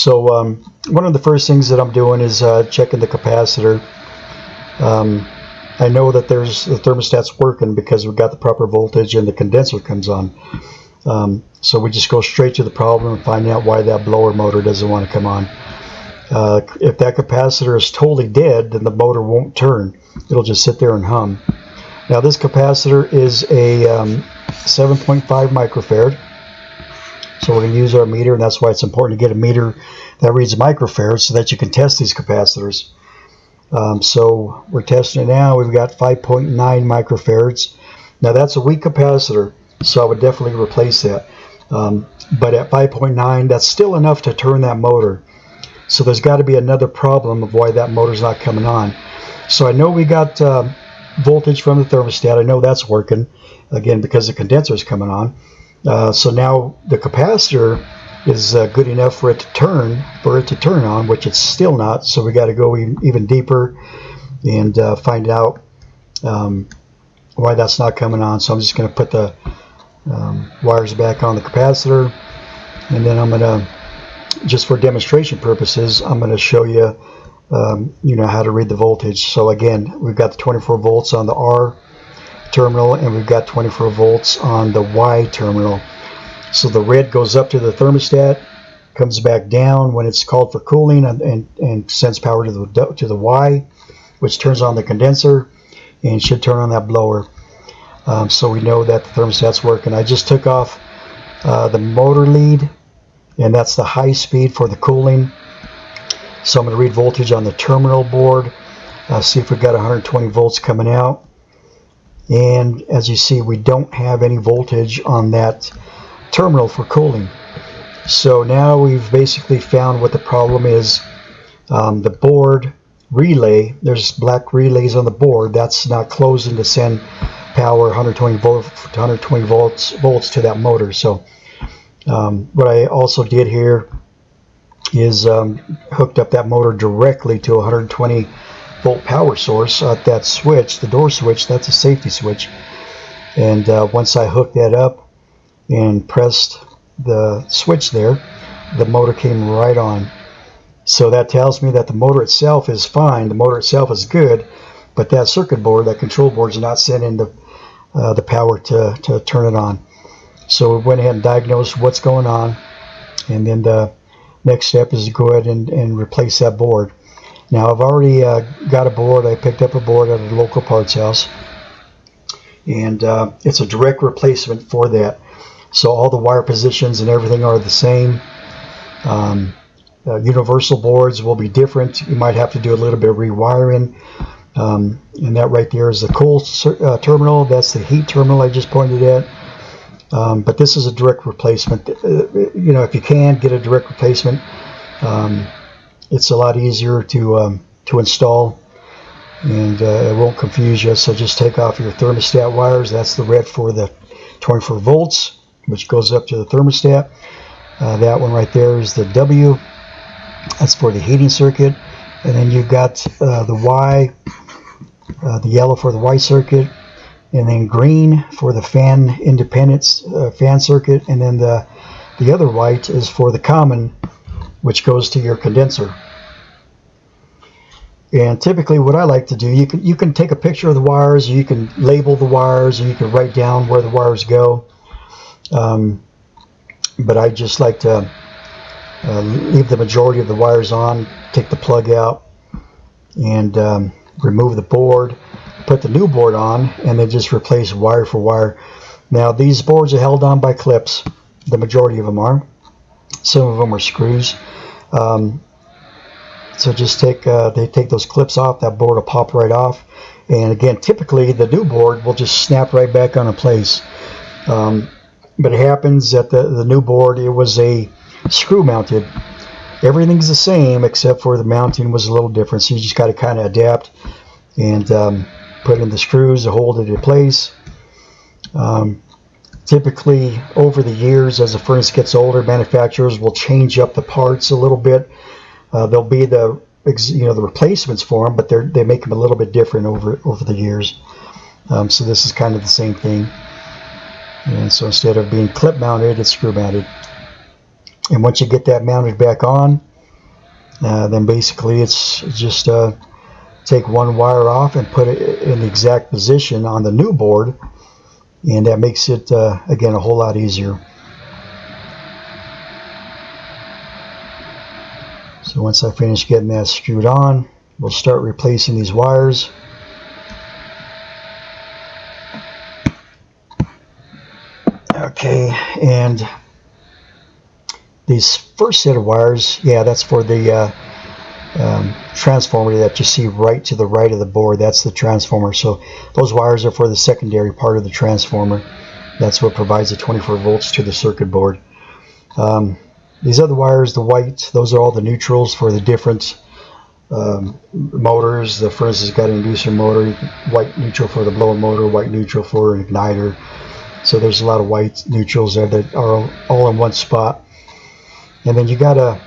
So one of the first things that I'm doing is checking the capacitor. I know that the thermostat's working because we've got the proper voltage and the condenser comes on. So we just go straight to the problem and find out why that blower motor doesn't want to come on. If that capacitor is totally dead, then the motor won't turn. It'll just sit there and hum. Now this capacitor is a 7.5 microfarad. So we're going to use our meter, and that's why it's important to get a meter that reads microfarads so that you can test these capacitors. So we're testing it now. We've got 5.9 microfarads. Now that's a weak capacitor, so I would definitely replace that. But at 5.9, that's still enough to turn that motor. So there's got to be another problem of why that motor's not coming on. So I know we got voltage from the thermostat. I know that's working, again, because the condenser is coming on. So now the capacitor is good enough for it to turn on, which it's still not. So we got to go even deeper and find out why that's not coming on. So I'm just going to put the wires back on the capacitor, and then I'm going to, just for demonstration purposes, I'm going to show you how to read the voltage. So again, we've got the 24 volts on the R terminal, and we've got 24 volts on the Y terminal. So the red goes up to the thermostat, comes back down when it's called for cooling, and sends power to the Y, which turns on the condenser and should turn on that blower. So we know that the thermostat's working. I just took off the motor lead, and that's the high speed for the cooling. So I'm going to read voltage on the terminal board, see if we've got 120 volts coming out. And as you see, we don't have any voltage on that terminal for cooling. So now we've basically found what the problem is. The board relay, there's black relays on the board, that's not closing to send power 120 volts to that motor. So what I also did here is hooked up that motor directly to a 120 volt power source at that switch, the door switch. That's a safety switch. And once I hooked that up and pressed the switch there, the motor came right on. So that tells me that the motor itself is fine, the motor itself is good, but that circuit board, that control board, is not sending the power to turn it on. So we went ahead and diagnosed what's going on, and then the next step is to go ahead and replace that board. Now I've already got a board. I picked up a board at a local parts house, and it's a direct replacement for that. So all the wire positions and everything are the same. Universal boards will be different. You might have to do a little bit of rewiring. And that right there is the cold terminal. That's the heat terminal I just pointed at. But this is a direct replacement. If you can get a direct replacement, it's a lot easier to install, and it won't confuse you. So just take off your thermostat wires. That's the red for the 24 volts, which goes up to the thermostat. That one right there is the W. That's for the heating circuit. And then you've got the Y, the yellow for the Y circuit, and then green for the fan independence fan circuit, and then the other white is for the common, which goes to your condenser. And typically what I like to do, you can take a picture of the wires, or you can label the wires, or you can write down where the wires go. But I just like to leave the majority of the wires on, take the plug out, and remove the board, put the new board on, and then just replace wire for wire. Now these boards are held on by clips. The majority of them are. Some of them are screws. So just take those clips off. That board will pop right off. And again, typically the new board will just snap right back on in place. But it happens that the new board, it was a screw mounted. Everything's the same except for the mounting was a little different. So you just got to kind of adapt and put in the screws to hold it in place. Typically over the years, as the furnace gets older, manufacturers will change up the parts a little bit. There'll be the replacements for them, but they make them a little bit different over the years. So this is kind of the same thing. And so instead of being clip mounted, it's screw mounted. And once you get that mounted back on, then basically it's just take one wire off and put it in the exact position on the new board, and that makes it again a whole lot easier. So once I finish getting that screwed on, we'll start replacing these wires. Okay, and these first set of wires, yeah, that's for the transformer that you see right to the right of the board. That's the transformer. So those wires are for the secondary part of the transformer. That's what provides the 24 volts to the circuit board. These other wires, the white, those are all the neutrals for the different motors. The furnace has got an inducer motor, white neutral for the blower motor, white neutral for an igniter. So there's a lot of white neutrals there that are all in one spot. And then you got a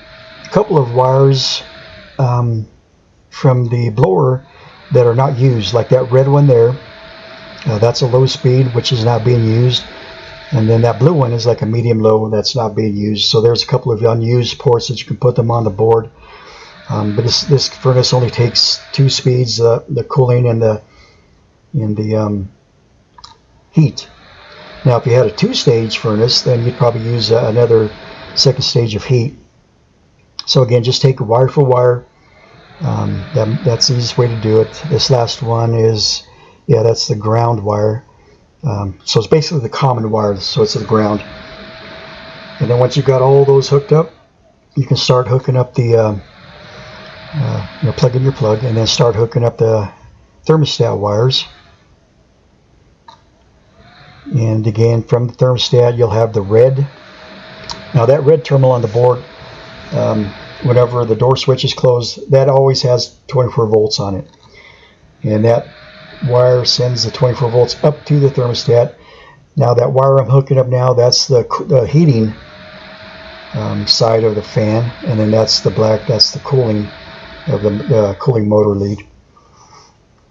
couple of wires from the blower that are not used, like that red one there. That's a low speed, which is not being used. And then that blue one is like a medium low that's not being used. So there's a couple of unused ports that you can put them on the board. But this furnace only takes 2 speeds, the cooling and the heat. Now, if you had a 2-stage furnace, then you'd probably use another second stage of heat. So again, just take wire for wire. That's the easiest way to do it. This last one is, yeah, that's the ground wire. So it's basically the common wire, so it's the ground. And then once you've got all those hooked up, you can start hooking up the, plug in your plug, and then start hooking up the thermostat wires. And again, from the thermostat, you'll have the red. Now that red terminal on the board, whenever the door switch is closed, that always has 24 volts on it. And that wire sends the 24 volts up to the thermostat. Now that wire I'm hooking up now, that's the heating side of the fan, and then that's the black, that's the cooling of the cooling motor lead.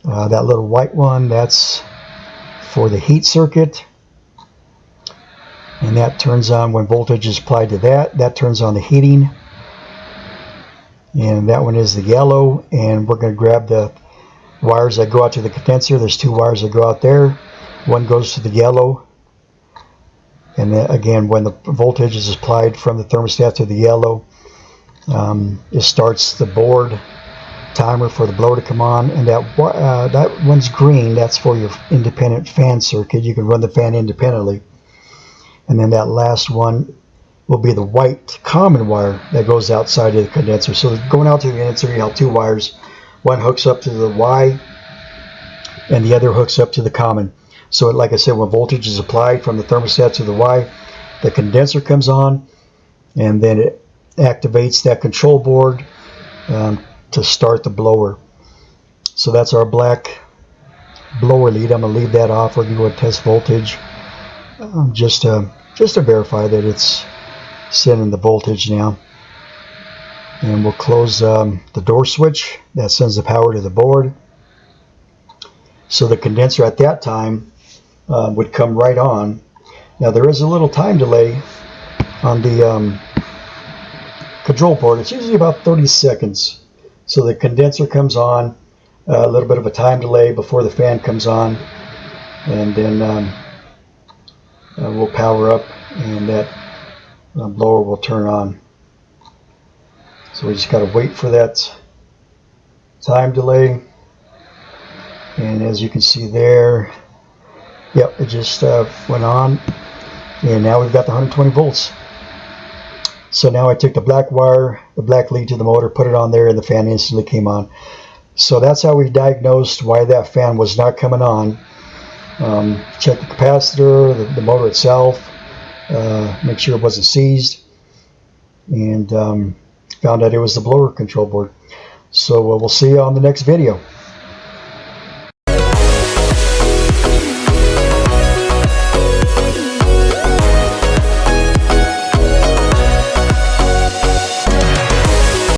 That little white one, that's for the heat circuit, and that turns on when voltage is applied to that turns on the heating. And that one is the yellow, and we're going to grab the wires that go out to the condenser. There's 2 wires that go out there. One goes to the yellow, and then again, when the voltage is applied from the thermostat to the yellow, it starts the board timer for the blower to come on. And that one's green. That's for your independent fan circuit. You can run the fan independently. And then that last one will be the white common wire that goes outside of the condenser. So going out to the condenser, you have 2 wires. One hooks up to the Y, and the other hooks up to the common. So like I said, when voltage is applied from the thermostat to the Y, the condenser comes on, and then it activates that control board to start the blower. So that's our black blower lead. I'm going to leave that off. We're going to go and test voltage just to verify that it's sending the voltage now. And we'll close the door switch that sends the power to the board. So the condenser at that time would come right on. Now there is a little time delay on the control board. It's usually about 30 seconds. So the condenser comes on, a little bit of a time delay before the fan comes on, and then we'll power up, and that blower will turn on. So we just got to wait for that time delay. And as you can see there, yep, it just went on, and now we've got the 120 volts. So now I took the black wire, the black lead to the motor, put it on there, and the fan instantly came on. So that's how we diagnosed why that fan was not coming on. Check the capacitor, the motor itself, make sure it wasn't seized, and found out it was the blower control board. So we'll see you on the next video.